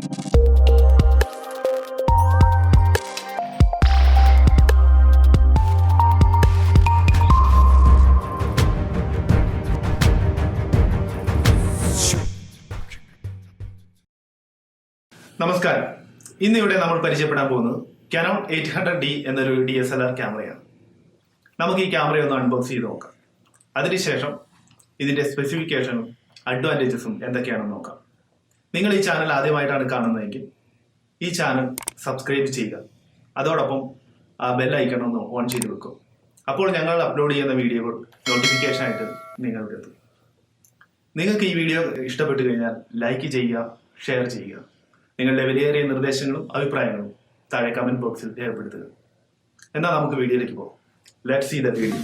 നമസ്കാരം. ഇന്നിവിടെ നമ്മൾ പരിചയപ്പെടാൻ പോകുന്നത് Canon 800D എന്നൊരു DSLR ക്യാമറയാണ്. നമുക്ക് ഈ ക്യാമറ ഒന്ന് അൺബോക്സ് ചെയ്ത് നോക്കാം. അതിനുശേഷം ഇതിന്റെ സ്പെസിഫിക്കേഷനും അഡ്വാൻറ്റേജസും എന്തൊക്കെയാണെന്ന് നോക്കാം. നിങ്ങൾ ഈ ചാനൽ ആദ്യമായിട്ടാണ് കാണുന്നതെങ്കിൽ ഈ ചാനൽ സബ്സ്ക്രൈബ് ചെയ്യുക. അതോടൊപ്പം ആ ബെൽ ഐക്കൺ ഒന്ന് ഓൺ ചെയ്ത് വെക്കും. അപ്പോൾ ഞങ്ങൾ അപ്ലോഡ് ചെയ്യുന്ന വീഡിയോകൾ നോട്ടിഫിക്കേഷൻ ആയിട്ട് നിങ്ങൾക്ക് എത്തും. നിങ്ങൾക്ക് ഈ വീഡിയോ ഇഷ്ടപ്പെട്ടു കഴിഞ്ഞാൽ ലൈക്ക് ചെയ്യുക, ഷെയർ ചെയ്യുക. നിങ്ങളുടെ വിലയേറിയ നിർദ്ദേശങ്ങളും അഭിപ്രായങ്ങളും താഴെ കമന്റ് ബോക്സിൽ രേഖപ്പെടുത്തുക. എന്നാൽ നമുക്ക് വീഡിയോയിലേക്ക് പോകാം. Let's see the video.